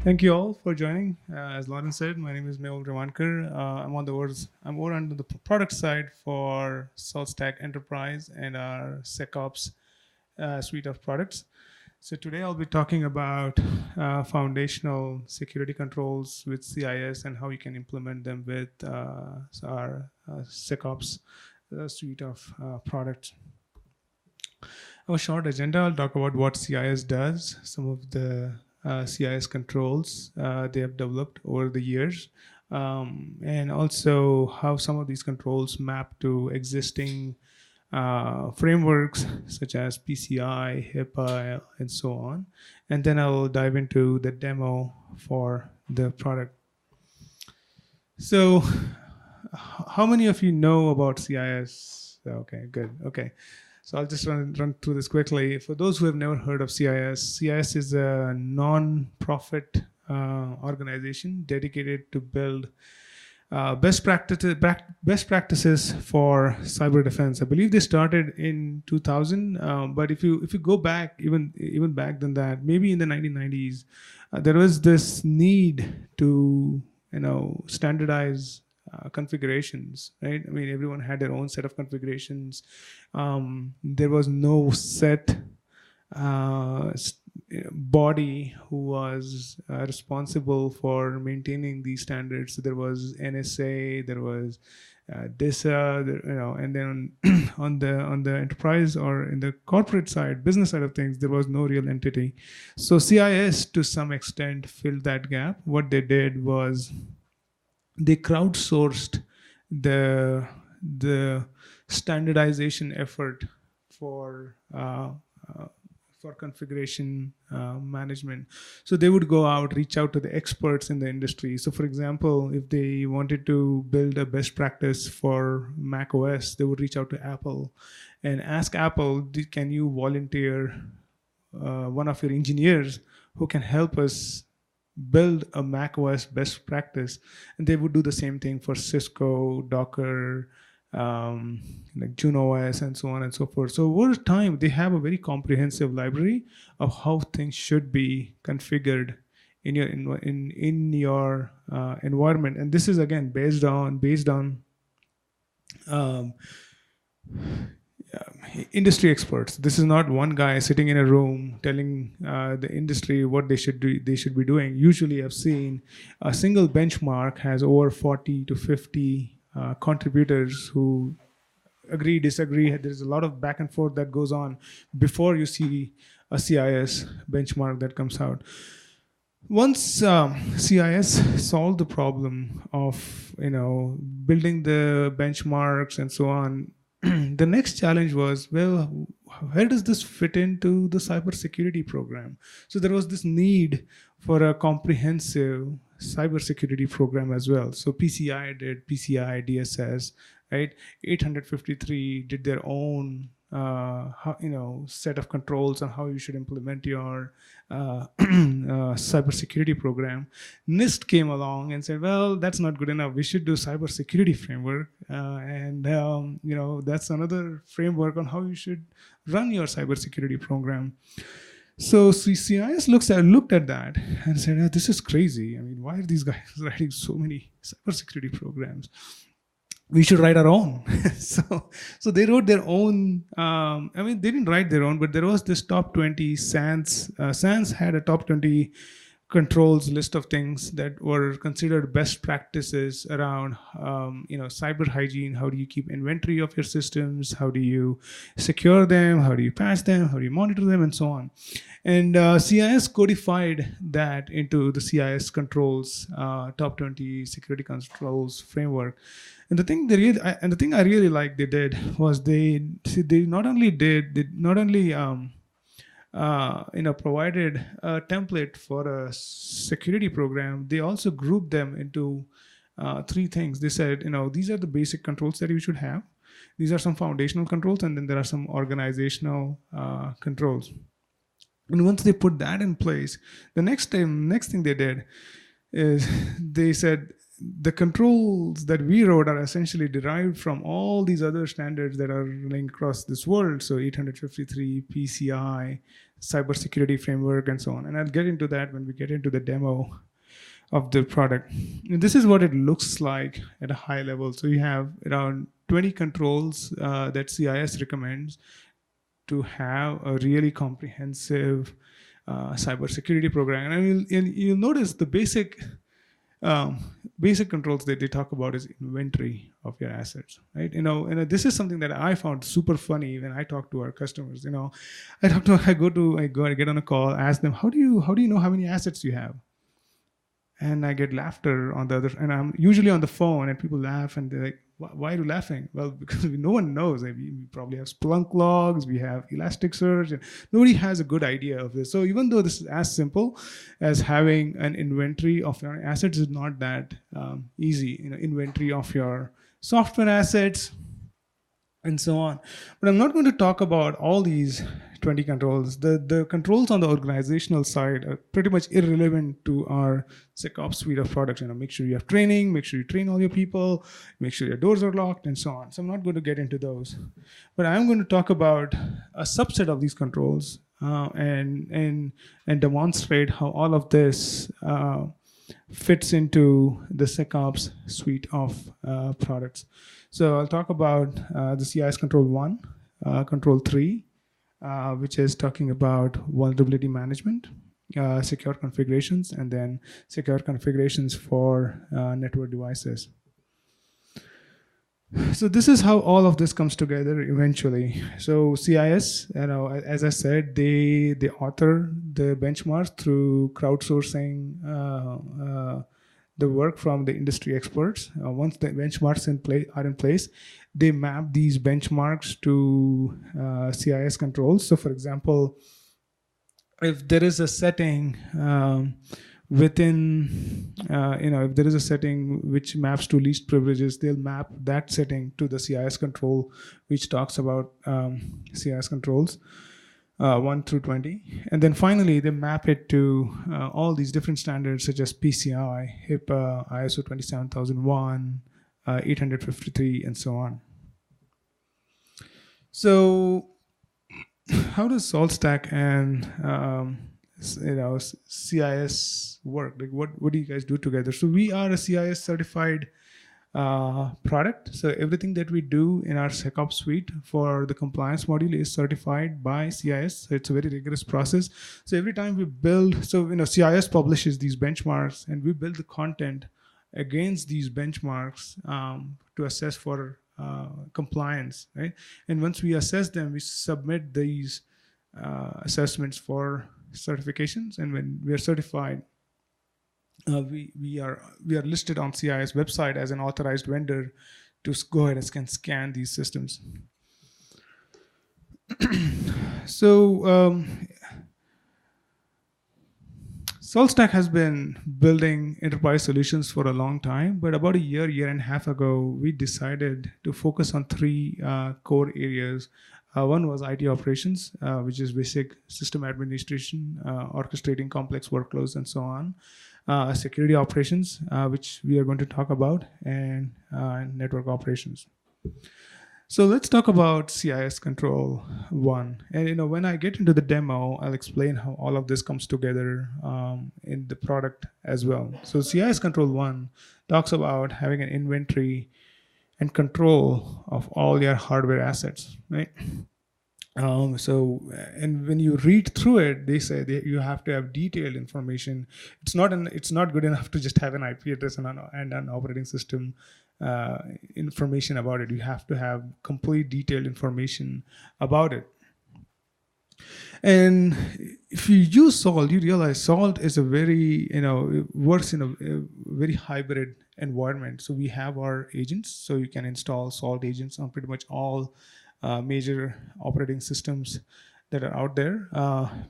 Thank you all for joining. As Lauren said, my name is Mehul Revankar. I'm over on the product side for SaltStack Enterprise and our SecOps suite of products. So today I'll be talking about foundational security controls with CIS and how you can implement them with our SecOps suite of products. Our short agenda, I'll talk about what CIS does, some of the CIS controls they have developed over the years, and also how some of these controls map to existing frameworks such as PCI, HIPAA, and so on. And then I'll dive into the demo for the product. So, how many of you know about CIS? Okay, good. Okay. So I'll just run through this quickly. For those who have never heard of CIS, CIS is a non-profit organization dedicated to build best practices for cyber defense. I believe they started in 2000, but if you go back even back than that, maybe in the 1990s, there was this need to standardize configurations, right? I mean, everyone had their own set of configurations. There was no set body who was responsible for maintaining these standards. So there was NSA, there was DISA, and then on the enterprise or in the corporate side, business side of things, there was no real entity. So CIS, to some extent, filled that gap. What they did was they crowdsourced the standardization effort for configuration management. So they would go out, reach out to the experts in the industry. So for example, if they wanted to build a best practice for Mac OS, they would reach out to Apple and ask Apple, can you volunteer one of your engineers who can help us build a Mac OS best practice? And they would do the same thing for Cisco, Docker, like Juno OS, and so on and so forth. So over time, they have a very comprehensive library of how things should be configured in your environment. And this is again based on industry experts. This is not one guy sitting in a room telling the industry what they should do. They should be doing. Usually, I've seen a single benchmark has over 40 to 50 contributors who agree, disagree. There's a lot of back and forth that goes on before you see a CIS benchmark that comes out. Once CIS solved the problem of building the benchmarks and so on, the next challenge was, well, where does this fit into the cybersecurity program? So there was this need for a comprehensive cybersecurity program as well. So PCI did PCI DSS, right? 853 did their own set of controls on how you should implement your cybersecurity program. NIST came along and said, well, that's not good enough. We should do cybersecurity framework. That's another framework on how you should run your cybersecurity program. So CIS looked at that and said, oh, this is crazy. I mean, why are these guys writing so many cybersecurity programs? We should write our own. so they wrote their own. They didn't write their own, but there was this top 20 SANS. SANS had a top 20 controls list of things that were considered best practices around cyber hygiene. How do you keep inventory of your systems? How do you secure them? How do you patch them? How do you monitor them? And so on. And CIS codified that into the CIS controls, top 20 security controls framework. And the thing I really liked they did was they not only provided a template for a security program, they also grouped them into three things. They said, these are the basic controls that you should have. These are some foundational controls, and then there are some organizational controls. And once they put that in place, the next thing they did is they said, the controls that we wrote are essentially derived from all these other standards that are running across this world. So 853, PCI, Cybersecurity framework, and so on. And I'll get into that when we get into the demo of the product. And this is what it looks like at a high level. So you have around 20 controls that CIS recommends to have a really comprehensive cybersecurity program. And you'll notice the basic controls that they talk about is inventory of your assets, right? And this is something that I found super funny when I talk to our customers. I get on a call, ask them, how do you know how many assets you have? And I get laughter on the other, and I'm usually on the phone, and people laugh, and they're like, "Why are you laughing?" Well, because no one knows. We probably have Splunk logs, we have Elasticsearch, and nobody has a good idea of this. So even though this is as simple as having an inventory of your assets, is not that easy. Inventory of your software assets, and so on. But I'm not going to talk about all these 20 controls. The controls on the organizational side are pretty much irrelevant to our SecOps suite of products. Make sure you have training, make sure you train all your people, make sure your doors are locked, and so on. So I'm not going to get into those. But I'm going to talk about a subset of these controls and demonstrate how all of this fits into the SecOps suite of products. So I'll talk about the CIS Control 1, Control 3, which is talking about vulnerability management, secure configurations, and then secure configurations for network devices. So this is how all of this comes together eventually. So CIS, as I said, they author the benchmarks through crowdsourcing the work from the industry experts. Once the benchmarks are in place, they map these benchmarks to CIS controls. So, for example, if there is a setting if there is a setting which maps to least privileges, they'll map that setting to the CIS control, which talks about CIS controls 1 through 20. And then finally, they map it to all these different standards such as PCI, HIPAA, ISO 27001, 853, and so on. So how does SaltStack and CIS work? Like what do you guys do together? So we are a CIS certified product. So everything that we do in our SecOps suite for the compliance module is certified by CIS. So it's a very rigorous process. So every time we build, CIS publishes these benchmarks, and we build the content against these benchmarks to assess for compliance, right? And once we assess them, we submit these assessments for certifications. And when we are certified, we are listed on CIS website as an authorized vendor to go ahead and scan these systems. So SaltStack has been building enterprise solutions for a long time, but about a year and a half ago, we decided to focus on three core areas. One was IT operations, which is basic system administration, orchestrating complex workloads, and so on. Security operations, which we are going to talk about, and network operations. So let's talk about CIS Control 1. And when I get into the demo, I'll explain how all of this comes together in the product as well. So CIS Control 1 talks about having an inventory and control of all your hardware assets, right? And when you read through it, they say that you have to have detailed information. It's not good enough to just have an IP address and an operating system information about it. You have to have complete detailed information about it. And if you use Salt, you realize Salt is a very, it works in a very hybrid environment. So we have our agents, so you can install Salt agents on pretty much all major operating systems that are out there.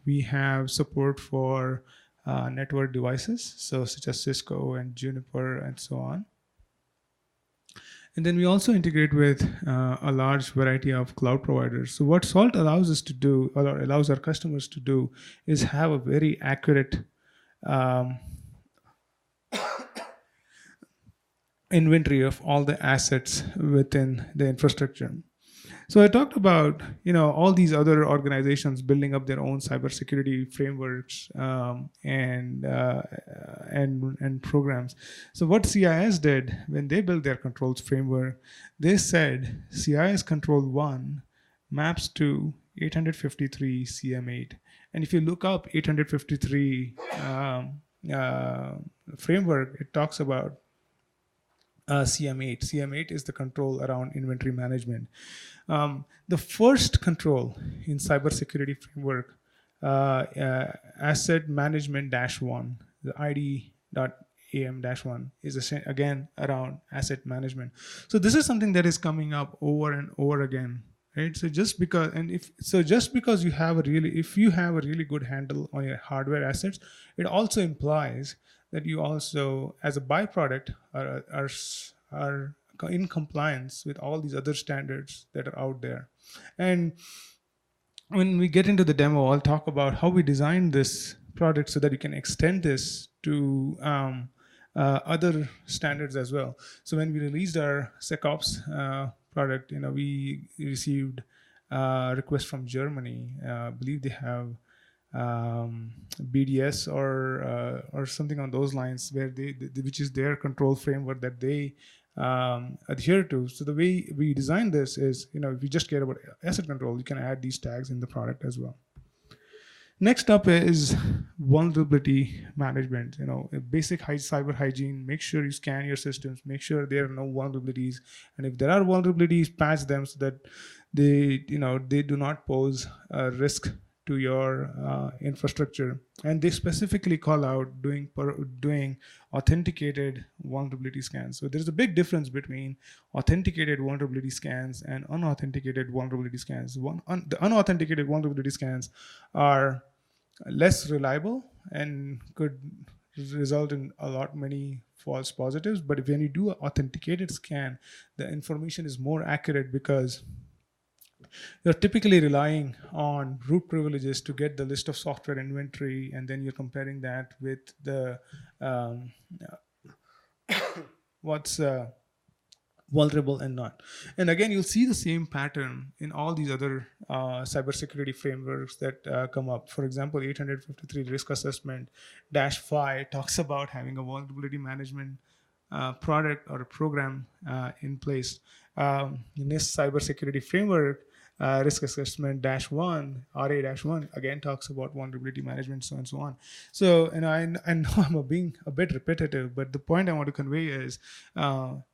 We have support for network devices, so such as Cisco and Juniper and so on. And then we also integrate with a large variety of cloud providers. So what Salt allows us to do, or allows our customers to do, is have a very accurate inventory of all the assets within the infrastructure. So I talked about all these other organizations building up their own cybersecurity frameworks, and programs. So what CIS did when they built their controls framework, they said CIS Control 1 maps to 853 CM8. And if you look up 853 framework, it talks about CM8. CM8 is the control around inventory management. The first control in cybersecurity framework, asset management -1, the ID.am-1 is again around asset management. So this is something that is coming up over and over again, right? So just because you have if you have a really good handle on your hardware assets, it also implies that you also, as a byproduct, are in compliance with all these other standards that are out there. And when we get into the demo, I'll talk about how we designed this product so that you can extend this to other standards as well. So when we released our SecOps product, we received a request from Germany. I believe they have BDS or something on those lines, where which is their control framework that they adhere to. So the way we designed this is, if you just care about asset control, you can add these tags in the product as well. Next up is vulnerability management. A basic cyber hygiene. Make sure you scan your systems. Make sure there are no vulnerabilities, and if there are vulnerabilities, patch them so that they do not pose a risk to your infrastructure. And they specifically call out doing authenticated vulnerability scans. So there's a big difference between authenticated vulnerability scans and unauthenticated vulnerability scans. The unauthenticated vulnerability scans are less reliable and could result in many false positives. But when you do an authenticated scan, the information is more accurate, because you're typically relying on root privileges to get the list of software inventory, and then you're comparing that with the what's vulnerable and not. And again, you'll see the same pattern in all these other cybersecurity frameworks that come up. For example, 853 risk assessment -5 talks about having a vulnerability management product or a program in place. NIST cybersecurity framework risk assessment -1, RA-1, again talks about vulnerability management, so and so on. So, and I know I'm being a bit repetitive, but the point I want to convey is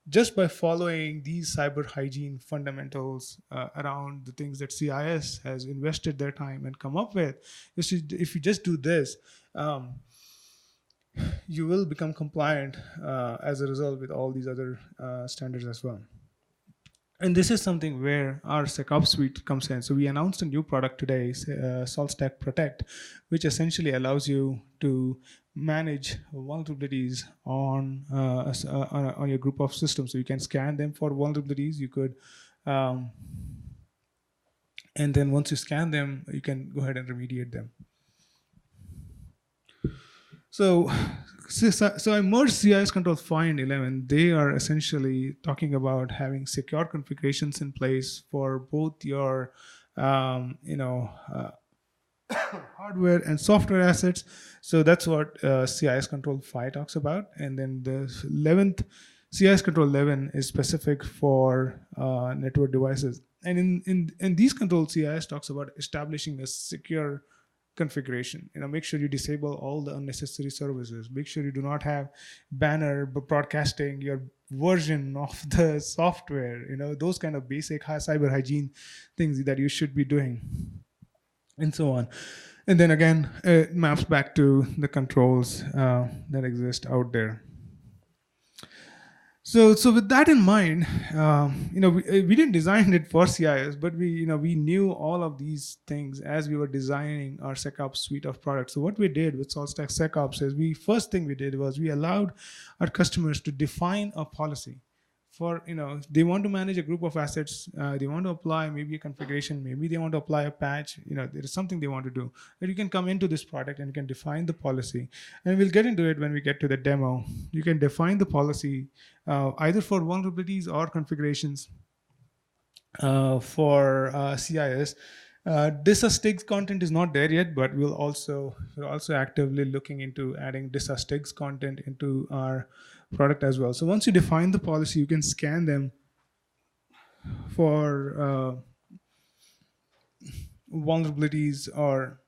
just by following these cyber hygiene fundamentals around the things that CIS has invested their time and come up with, if you just do this, you will become compliant as a result with all these other standards as well. And this is something where our SecOps suite comes in. So we announced a new product today, SaltStack Protect, which essentially allows you to manage vulnerabilities on your group of systems. So you can scan them for vulnerabilities. You could, and then once you scan them, you can go ahead and remediate them. So I merged CIS Control 5 and 11. They are essentially talking about having secure configurations in place for both your, hardware and software assets. So that's what CIS Control 5 talks about. And then the 11th, CIS Control 11 is specific for network devices. And in these controls, CIS talks about establishing a secure configuration. Make sure you disable all the unnecessary services. Make sure you do not have banner broadcasting your version of the software. Those kind of basic cyber hygiene things that you should be doing, and so on. And then again, it maps back to the controls that exist out there. So with that in mind, we didn't design it for CIS, but we knew all of these things as we were designing our SecOps suite of products. So what we did with SaltStack SecOps is, first thing we did was we allowed our customers to define a policy for, they want to manage a group of assets, they want to apply maybe a configuration, maybe they want to apply a patch, there is something they want to do, that you can come into this product and you can define the policy. And we'll get into it when we get to the demo. You can define the policy either for vulnerabilities or configurations for CIS. Disastigs content is not there yet, but we're also actively looking into adding disastigs content into our product as well. So once you define the policy, you can scan them for vulnerabilities or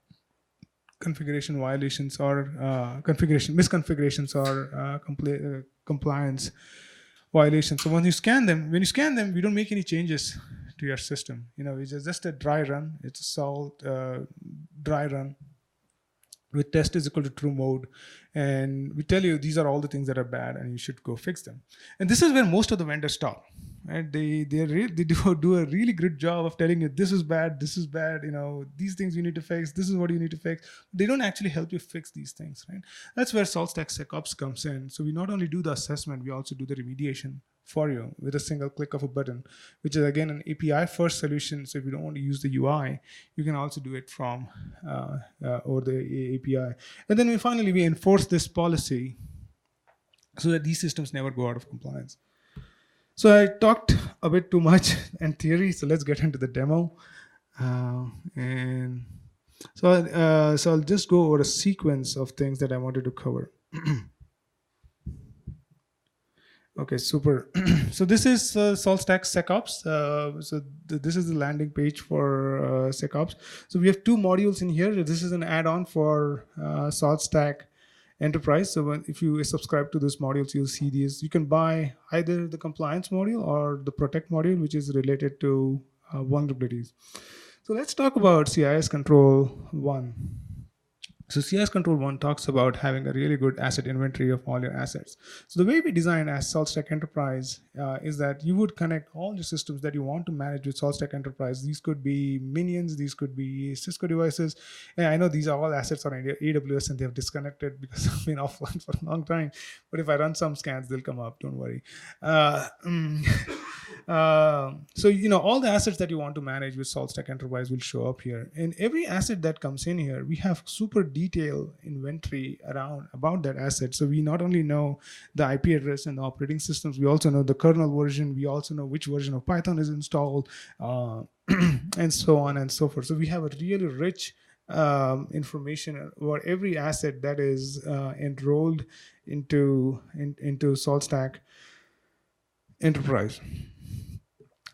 configuration violations or configuration misconfigurations or compliance violations. So when you scan them, we don't make any changes to your system. It's just a dry run. It's a salt dry run with test is equal to true mode, and we tell you these are all the things that are bad and you should go fix them. And this is where most of the vendors stop. Right? They do a really good job of telling you this is bad, these things you need to fix, this is what you need to fix. They don't actually help you fix these things, right? That's where SaltStack SecOps comes in. So we not only do the assessment, we also do the remediation for you with a single click of a button, which is again an API first solution. So if you don't want to use the UI, you can also do it from over the API. And then we enforce this policy so that these systems never go out of compliance. So I talked a bit too much in theory, so let's get into the demo. And so I'll just go over a sequence of things that I wanted to cover. Okay, super. So this is SaltStack SecOps. This is the landing page for SecOps. So we have two modules in here. This is an add-on for SaltStack Enterprise. So if you subscribe to those modules, you'll see these. You can buy either the compliance module or the protect module, which is related to vulnerabilities. So let's talk about CIS Control 1. So CIS Control 1 talks about having a really good asset inventory of all your assets. So the way we design as SaltStack Enterprise is that you would connect all the systems that you want to manage with SaltStack Enterprise. These could be minions, these could be Cisco devices. And I know these are all assets on AWS and they have disconnected because I've been offline for a long time. But if I run some scans, they'll come up, don't worry. So all the assets that you want to manage with SaltStack Enterprise will show up here. And every asset that comes in here, we have super detailed inventory about that asset. So we not only know the IP address and the operating systems, we also know the kernel version, we also know which version of Python is installed, and so on and so forth. So we have a really rich information about every asset that is enrolled into SaltStack Enterprise.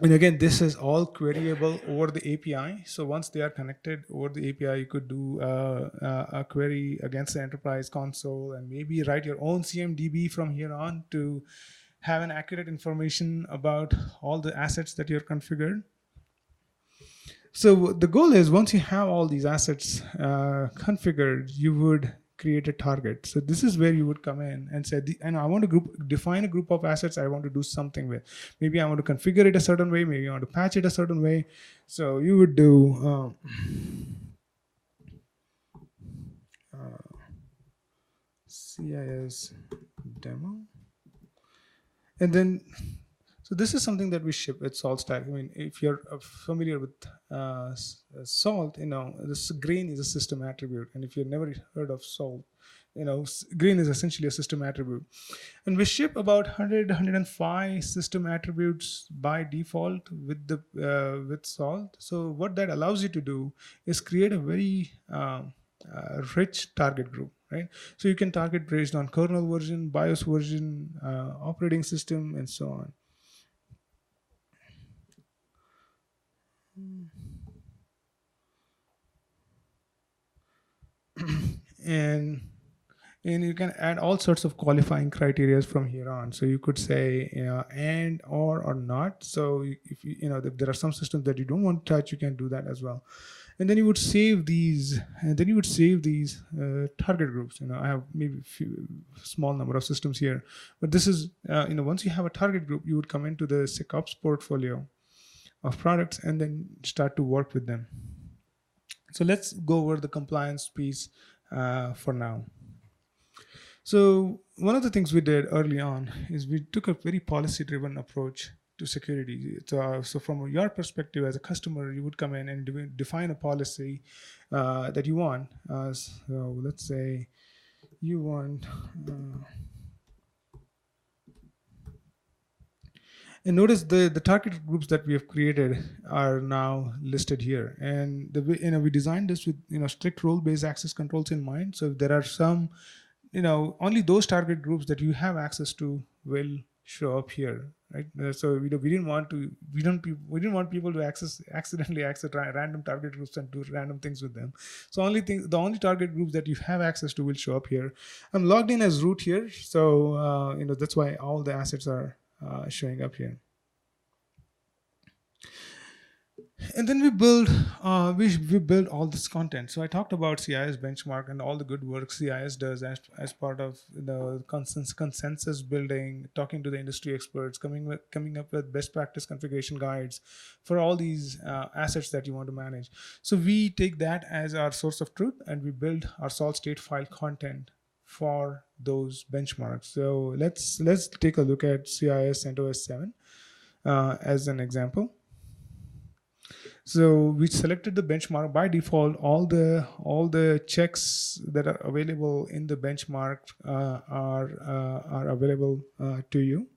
And again, this is all queryable over the API. So once they are connected over the API, you could do a query against the enterprise console and maybe write your own CMDB from here on to have an accurate information about all the assets that you're configured. So the goal is once you have all these assets configured, you would create a target. So this is where you would come in and say, and I want to define a group of assets I want to do something with. Maybe I want to configure it a certain way. Maybe I want to patch it a certain way. So you would do CIS demo. And then, so this is something that we ship with SaltStack. I mean, if you're familiar with Salt, this green is a system attribute. And if you've never heard of Salt, green is essentially a system attribute. And we ship about 105 system attributes by default with Salt. So what that allows you to do is create a very rich target group. Right? So you can target based on kernel version, BIOS version, operating system, and so on. And you can add all sorts of qualifying criteria from here on. So you could say and or not. So if if there are some systems that you don't want to touch, you can do that as well. And then you would save these, target groups. I have maybe a small number of systems here, but this is once you have a target group, you would come into the SecOps portfolio of products and then start to work with them. So let's go over the compliance piece for now. So one of the things we did early on is we took a very policy-driven approach to security. So from your perspective as a customer, you would come in and define a policy that you want. So let's say you want. And notice the target groups that we have created are now listed here. And we designed this with strict role-based access controls in mind. So if there are some, only those target groups that you have access to will show up here, right? So we didn't want people to accidentally access random target groups and do random things with them. So the only target groups that you have access to will show up here. I'm logged in as root here, so that's why all the assets are showing up here. And then we build all this content. So I talked about CIS benchmark and all the good work CIS does as part of the consensus building, talking to the industry experts, coming up with best practice configuration guides for all these assets that you want to manage. So we take that as our source of truth, and we build our salt state file content for those benchmarks. So let's take a look at CIS CentOS 7 as an example. So we selected the benchmark. By default, all the checks that are available in the benchmark are available to you.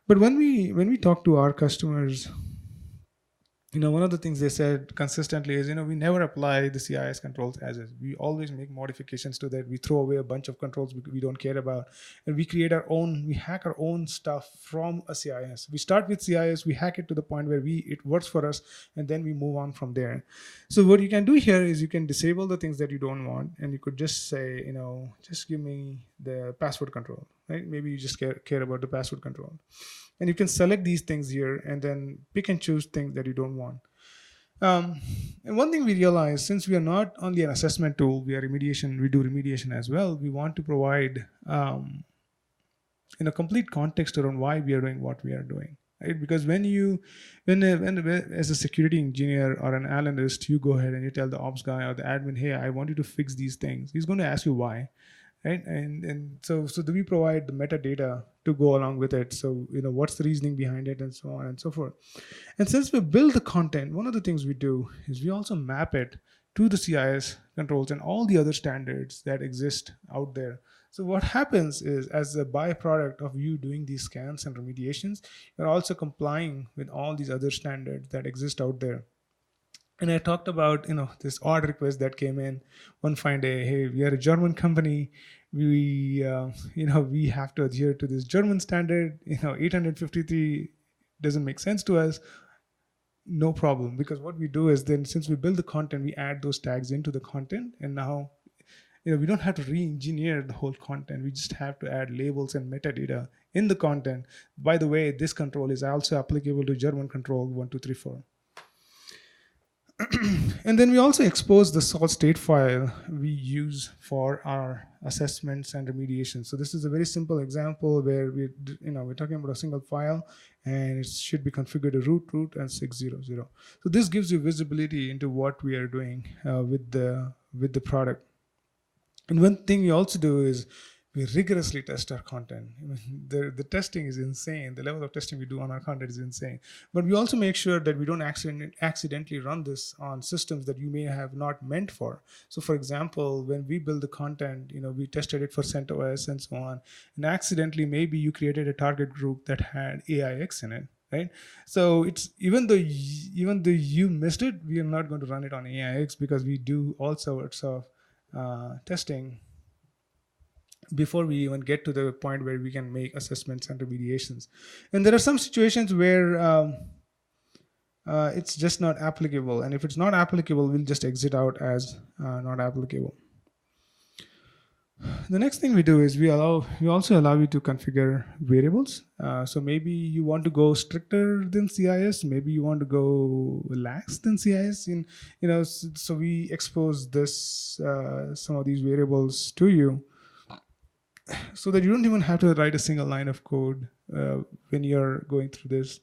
But when we talk to our customers, one of the things they said consistently is, we never apply the CIS controls as is. We always make modifications to that. We throw away a bunch of controls we don't care about, and we hack our own stuff from a CIS. We start with CIS, we hack it to the point where it works for us, and then we move on from there. So what you can do here is you can disable the things that you don't want, and you could just say, just give me the password control, right? Maybe you just care about the password control. And you can select these things here and then pick and choose things that you don't want. And one thing we realized, since we are not only an assessment tool, we do remediation as well. We want to provide complete context around why we are doing what we are doing. Right? Because when as a security engineer or an analyst, you go ahead and you tell the ops guy or the admin, hey, I want you to fix these things. He's going to ask you why. Right, and so do we provide the metadata to go along with it? So what's the reasoning behind it, and so on and so forth. And since we build the content, one of the things we do is we also map it to the CIS controls and all the other standards that exist out there. So what happens is, as a byproduct of you doing these scans and remediations, you're also complying with all these other standards that exist out there. And I talked about, this odd request that came in one fine day. Hey, we are a German company. We have to adhere to this German standard. 853 doesn't make sense to us. No problem, because what we do is then, since we build the content, we add those tags into the content, and now, we don't have to re-engineer the whole content. We just have to add labels and metadata in the content. By the way, this control is also applicable to German control 1, 2, 3, 4. And then we also expose the salt state file we use for our assessments and remediation. So this is a very simple example where we're talking about a single file, and it should be configured to root and 600. So this gives you visibility into what we are doing with the product. And one thing we also do is we rigorously test our content. The testing is insane. The level of testing we do on our content is insane. But we also make sure that we don't accidentally run this on systems that you may have not meant for. So for example, when we build the content, we tested it for CentOS and so on, and accidentally maybe you created a target group that had AIX in it. Right, so it's even though you missed it, we are not going to run it on AIX, because we do all sorts of testing before we even get to the point where we can make assessments and remediations. And there are some situations where it's just not applicable, and if it's not applicable, we'll just exit out as not applicable. The next thing we do is we also allow you to configure variables. So maybe you want to go stricter than CIS, maybe you want to go lax than CIS. So we expose some of these variables to you, so that you don't even have to write a single line of code when you're going through this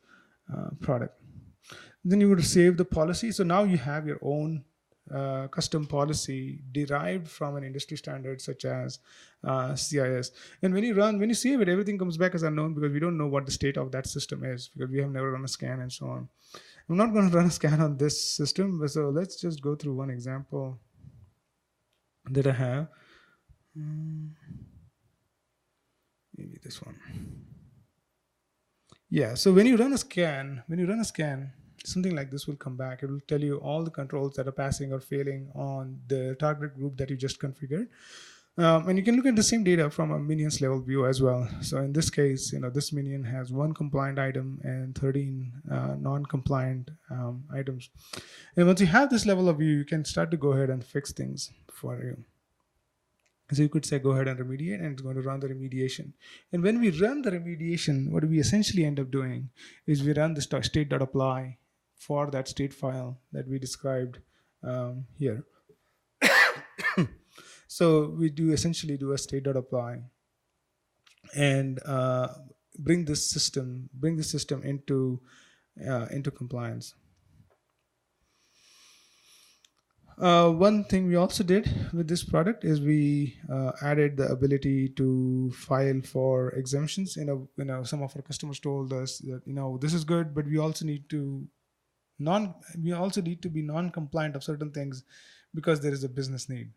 product. Then you would save the policy. So now you have your own custom policy derived from an industry standard such as CIS. And when you save it, everything comes back as unknown because we don't know what the state of that system is because we have never run a scan and so on. I'm not going to run a scan on this system, but so let's just go through one example that I have. Maybe this one. Yeah, so when you run a scan, something like this will come back. It will tell you all the controls that are passing or failing on the target group that you just configured. And you can look at the same data from a minions level view as well. So in this case, this minion has 1 compliant item and 13 non-compliant items. And once you have this level of view, you can start to go ahead and fix things for you. So you could say go ahead and remediate, and it's going to run the remediation. And when we run the remediation, what we essentially end up doing is we run the state.apply for that state file that we described here. So we essentially do a state.apply and bring the system into compliance. One thing we also did with this product is we added the ability to file for exemptions. Some of our customers told us that this is good, but we also need to be non-compliant of certain things because there is a business need.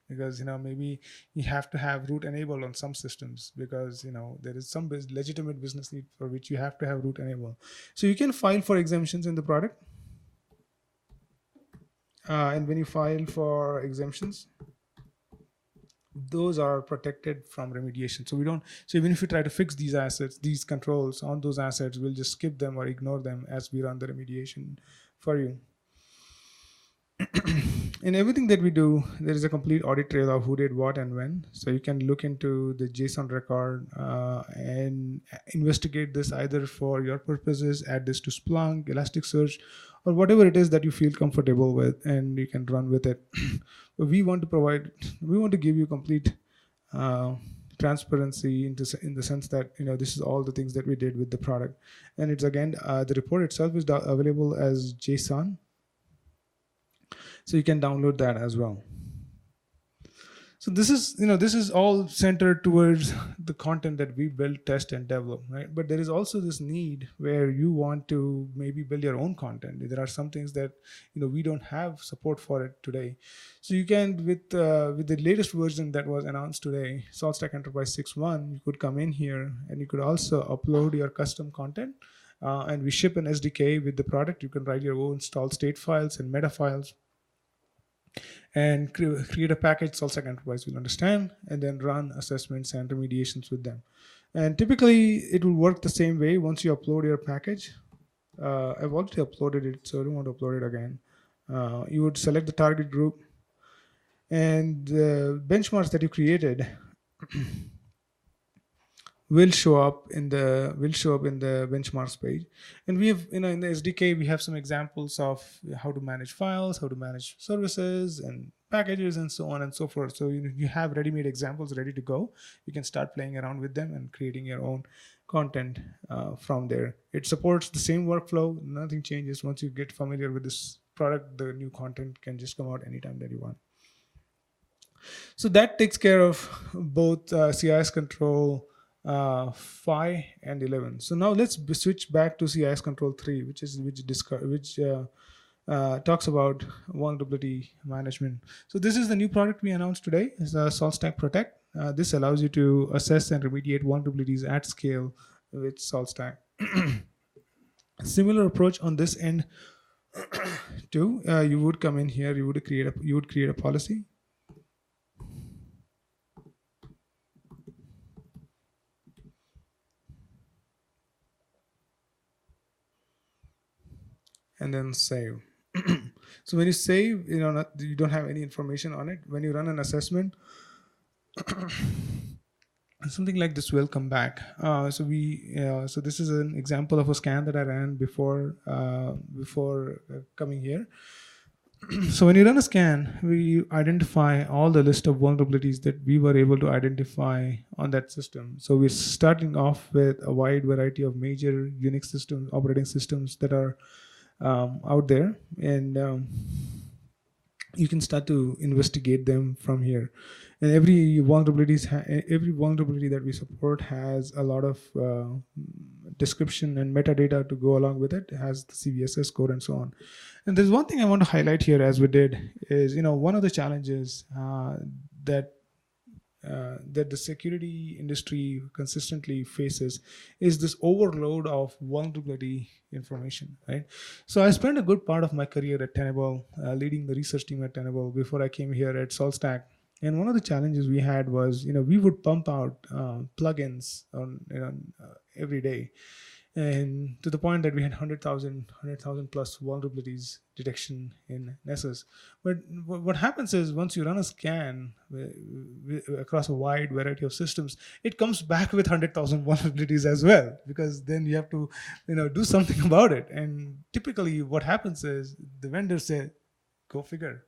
Because maybe you have to have root enabled on some systems because there is some legitimate business need for which you have to have root enabled. So you can file for exemptions in the product. And when you file for exemptions, those are protected from remediation. So even if you try to fix these assets, these controls on those assets, we'll just skip them or ignore them as we run the remediation for you. In everything that we do, there is a complete audit trail of who did what and when. So you can look into the JSON record and investigate this either for your purposes, add this to Splunk, Elasticsearch, or whatever it is that you feel comfortable with, and you can run with it. we want to give you complete transparency in the sense that this is all the things that we did with the product. And it's again, the report itself is available as JSON. So you can download that as well. So this is all centered towards the content that we build, test, and develop, right? But there is also this need where you want to maybe build your own content. There are some things that we don't have support for it today. So you can, with the latest version that was announced today, SaltStack Enterprise 6.1, you could come in here and you could also upload your custom content. And we ship an SDK with the product. You can write your own installed state files and meta files and create a package SaltStack Enterprise will understand, and then run assessments and remediations with them. And typically, it will work the same way once you upload your package. I've already uploaded it, so I don't want to upload it again. You would select the target group, and the benchmarks that you created will show up in the benchmarks page. And we have in the SDK we have some examples of how to manage files, how to manage services and packages, and so on and so forth. So you have ready-made examples ready to go. You can start playing around with them and creating your own content from there. It supports the same workflow. Nothing changes. Once you get familiar with this product, the new content can just come out anytime that you want. So that takes care of both CIS control 5 and 11. So now let's switch back to CIS control 3, which talks about vulnerability management. So this is the new product we announced today. It's SaltStack Protect. This allows you to assess and remediate vulnerabilities at scale with SaltStack. Similar approach on this end too. You would come in here. You would create a policy. And then save. So when you save, you don't have any information on it. When you run an assessment, something like this will come back. So this is an example of a scan that I ran before coming here. So when you run a scan, we identify all the list of vulnerabilities that we were able to identify on that system. So we're starting off with a wide variety of major Unix systems, operating systems that are out there, and you can start to investigate them from here. And every vulnerability that we support has a lot of description and metadata to go along with it. It has the CVSS code and so on. And there's one thing I want to highlight here, as we did, is one of the challenges that that the security industry consistently faces is this overload of vulnerability information, right? So I spent a good part of my career at Tenable, leading the research team at Tenable before I came here at SaltStack. And one of the challenges we had was, we would pump out plugins on, every day, and to the point that we had 100,000 plus vulnerabilities detection in Nessus. But what happens is, once you run a scan across a wide variety of systems, it comes back with 100,000 vulnerabilities as well, because then you have to do something about it. And typically what happens is the vendors say, go figure,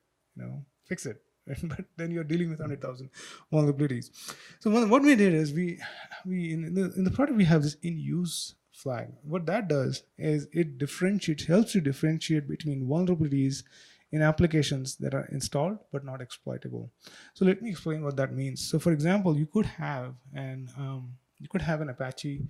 fix it. But then you're dealing with 100,000 vulnerabilities. So what we did is, we in the product we have this in use flag. What that does is it helps you differentiate between vulnerabilities in applications that are installed but not exploitable. So let me explain what that means. So for example, you could have an Apache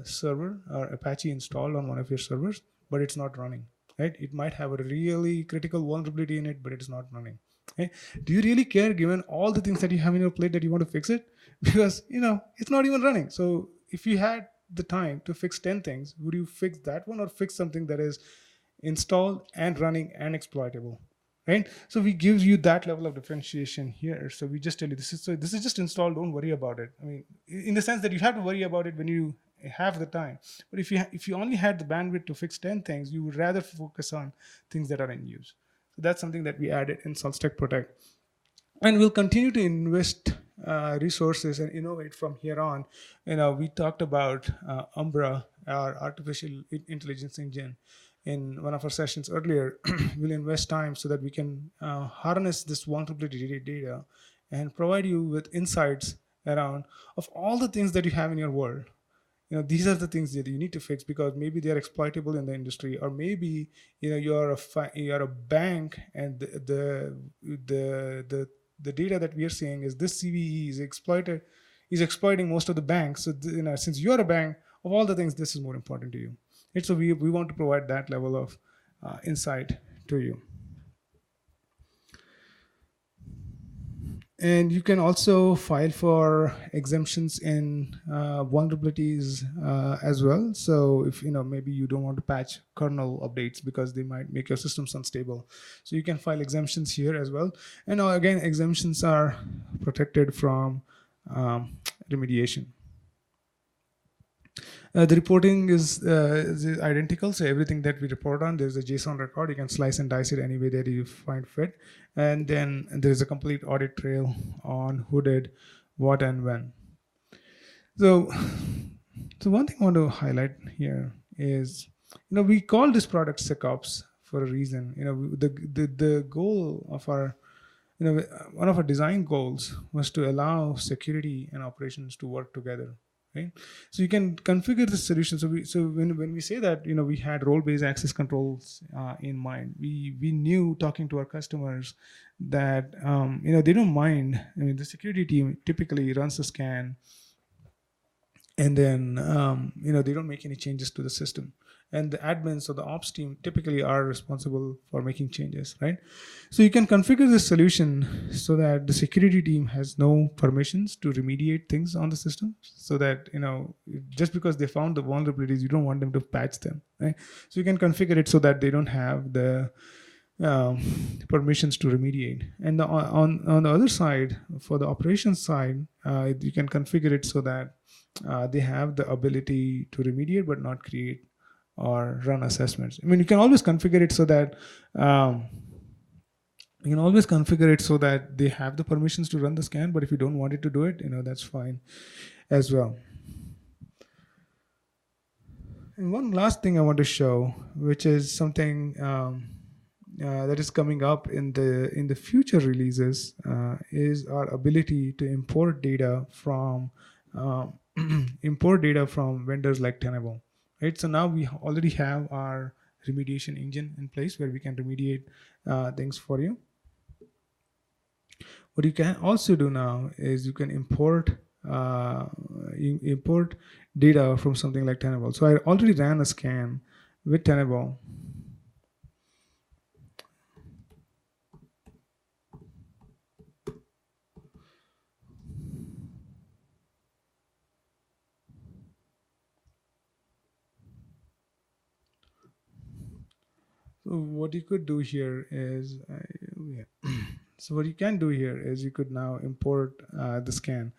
server or Apache installed on one of your servers, but it's not running, right? It might have a really critical vulnerability in it, but it's not running. Okay? Do you really care, given all the things that you have in your plate, that you want to fix it? Because it's not even running. So if you had the time to fix 10 things, would you fix that one or fix something that is installed and running and exploitable, right? So we give you that level of differentiation here. So we just tell you, this is just installed, don't worry about it. I mean, in the sense that you have to worry about it when you have the time. But if you only had the bandwidth to fix 10 things, you would rather focus on things that are in use. So that's something that we added in SaltStack Protect. And we'll continue to invest resources and innovate from here on. We talked about Umbra, our artificial intelligence engine, in one of our sessions earlier. We'll invest time so that we can harness this vulnerability data and provide you with insights around of all the things that you have in your world. These are the things that you need to fix, because maybe they are exploitable in the industry, or maybe you're a bank, and the data that we are seeing is this CVE is exploiting most of the banks. So since you're a bank, of all the things, this is more important to you. And so we want to provide that level of insight to you. And you can also file for exemptions in vulnerabilities as well. So if maybe you don't want to patch kernel updates because they might make your systems unstable, so you can file exemptions here as well. And again, exemptions are protected from remediation. The reporting is identical. So everything that we report on, there's a JSON record. You can slice and dice it any way that you find fit. And then there's a complete audit trail on who did what and when. So one thing I want to highlight here is, we call this product SecOps for a reason. The goal of our, one of our design goals was to allow security and operations to work together. Right? So you can configure the solution. So when we say that we had role-based access controls in mind, we knew, talking to our customers, that they don't mind. I mean, the security team typically runs a scan, and then they don't make any changes to the system. And the admins or the ops team typically are responsible for making changes, right? So you can configure this solution so that the security team has no permissions to remediate things on the system, so that just because they found the vulnerabilities, you don't want them to patch them, right? So you can configure it so that they don't have the permissions to remediate. And on the other side, for the operations side, you can configure it so that they have the ability to remediate but not create or run assessments. I mean, you can always configure it so that they have the permissions to run the scan. But if you don't want it to do it, that's fine as well. And one last thing I want to show, which is something that is coming up in the future releases, is our ability to import data from vendors like Tenable. Right, so now we already have our remediation engine in place where we can remediate things for you. What you can also do now is you can import import data from something like Tenable. So I already ran a scan with Tenable. So what you could do here is, so what you can do here is you could now import the scan.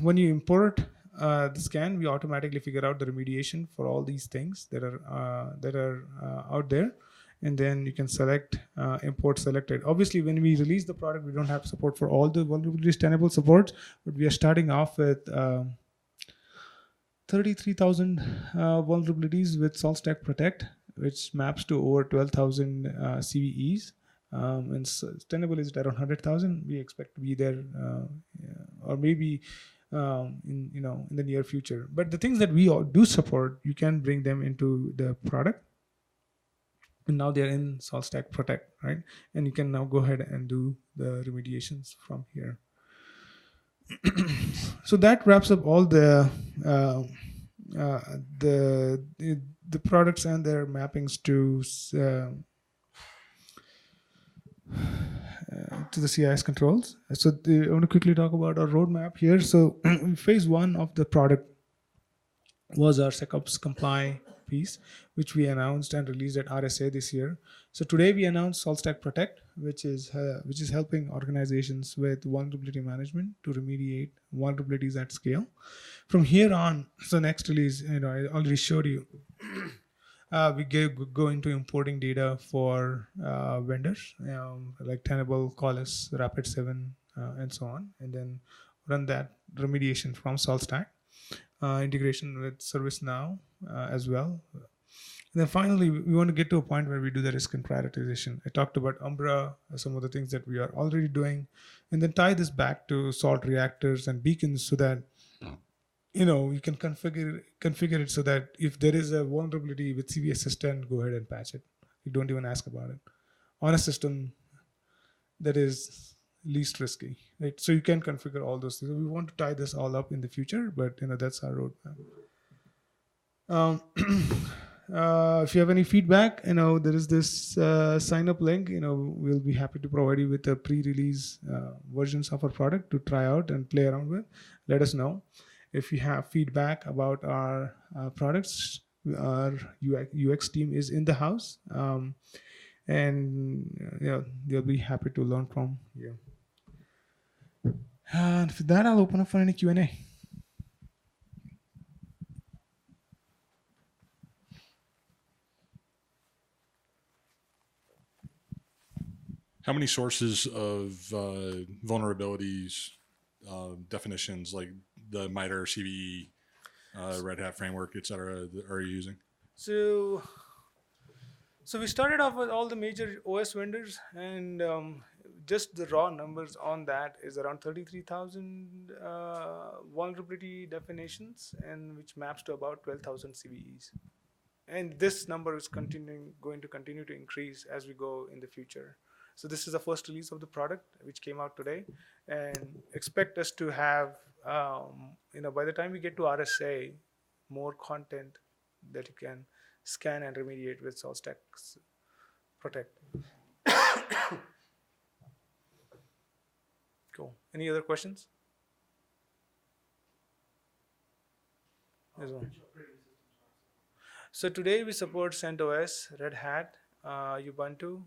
When you import the scan, we automatically figure out the remediation for all these things that are out there, and then you can select import selected. Obviously, when we release the product, we don't have support for all the vulnerabilities Tenable supports, but we are starting off with 33,000 vulnerabilities with SaltStack Protect, which maps to over 12,000 CVEs. And Tenable is at around 100,000. We expect to be there, or maybe in the near future. But the things that we all do support, you can bring them into the product. And now they're in SaltStack Protect, right? And you can now go ahead and do the remediations from here. So that wraps up all the products and their mappings to the CIS controls. So I want to quickly talk about our roadmap here. So phase one of the product was our SecOps comply piece, which we announced and released at RSA this year. So today we announced SaltStack Protect, which is helping organizations with vulnerability management to remediate vulnerabilities at scale. From here on, so next release, I already showed you. We go into importing data for vendors like Tenable, Qualys, Rapid7, and so on, and then run that remediation from SaltStack. Integration with ServiceNow as well. And then finally, we want to get to a point where we do the risk and prioritization. I talked about Umbra, some of the things that we are already doing, and then tie this back to salt reactors and beacons so that you can configure it so that if there is a vulnerability with CV Assistant, go ahead and patch it. You don't even ask about it on a system that is least risky, right? So you can configure all those things. We want to tie this all up in the future, but that's our roadmap. If you have any feedback, there is this sign up link. We'll be happy to provide you with the pre-release versions of our product to try out and play around with. Let us know. If you have feedback about our products, our UX team is in the house, and they'll be happy to learn from you. And for that, I'll open up for any Q&A. How many sources of vulnerabilities, definitions like the MITRE, CVE, Red Hat framework, et cetera, are you using? So we started off with all the major OS vendors, and just the raw numbers on that is around 33,000 vulnerability definitions, and which maps to about 12,000 CVEs. And this number is going to continue to increase as we go in the future. So this is the first release of the product, which came out today, and expect us to have, by the time we get to RSA, more content that you can scan and remediate with SaltStack Protect. Cool. Any other questions? There's one. So today we support CentOS, Red Hat, Ubuntu,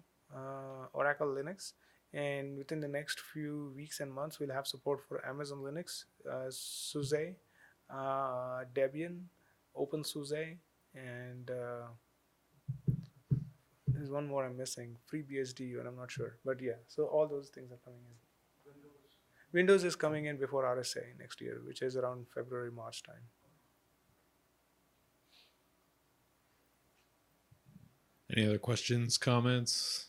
Oracle Linux, and within the next few weeks and months we'll have support for Amazon Linux, SUSE, Debian, OpenSUSE, and there's one more I'm missing, FreeBSD, and I'm not sure, but yeah, so all those things are coming in. Windows is coming in before RSA next year, which is around February, March time. Any other questions, comments?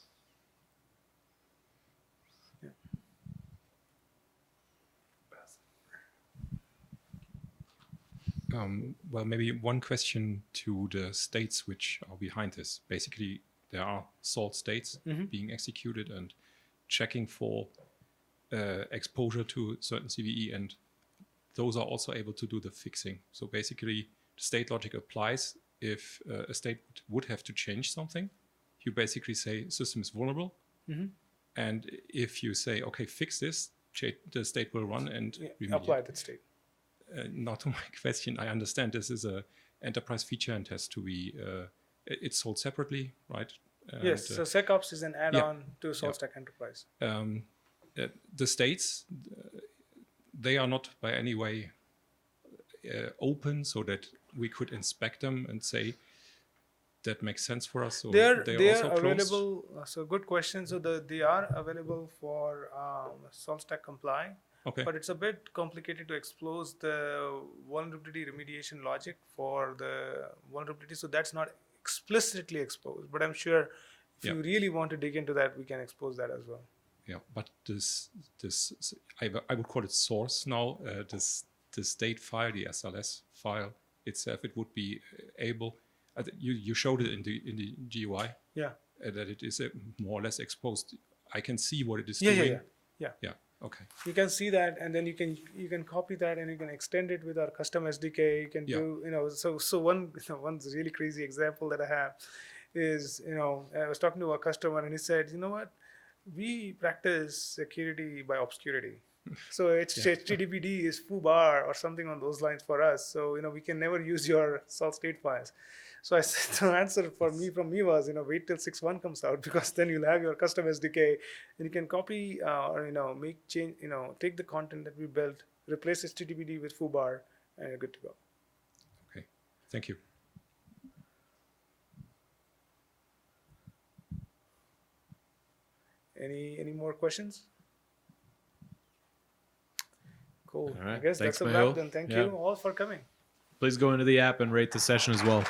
Well, maybe one question to the states which are behind this. Basically, there are salt states being executed and checking for exposure to certain CVE, and those are also able to do the fixing. So basically, the state logic applies if a state would have to change something. You basically say system is vulnerable, and if you say, okay, fix this, the state will run and remediate. Apply that state. Not to my question, I understand this is a enterprise feature and has to be, it's sold separately, right? Yes, so SecOps is an add-on to SaltStack Enterprise. The states, they are not by any way open so that we could inspect them and say, that makes sense for us. So they are also available. So good question. So they are available for SaltStack Comply. Okay. But it's a bit complicated to expose the vulnerability remediation logic for the vulnerability. So that's not explicitly exposed. But I'm sure if you really want to dig into that, we can expose that as well. Yeah, but this I would call it source now. The state file, the SLS file itself, it would be able. You showed it in the GUI. Yeah. That it is more or less exposed. I can see what it is doing. Yeah. Okay. You can see that, and then you can copy that, and you can extend it with our custom SDK. You can do, so one really crazy example that I have is, I was talking to a customer, and he said, you know what, we practice security by obscurity. So HTTPD is foobar or something on those lines for us. So we can never use your salt state files. So I said the answer from me was wait till 6.1 comes out, because then you'll have your custom SDK and you can copy or make change, take the content that we built, replace HTTPD with foobar, and you're good to go. Okay, thank you. Any more questions? Cool. All right. I guess Thanks, that's a Mehul. wrap then. Thank you all for coming. Please go into the app and rate the session as well.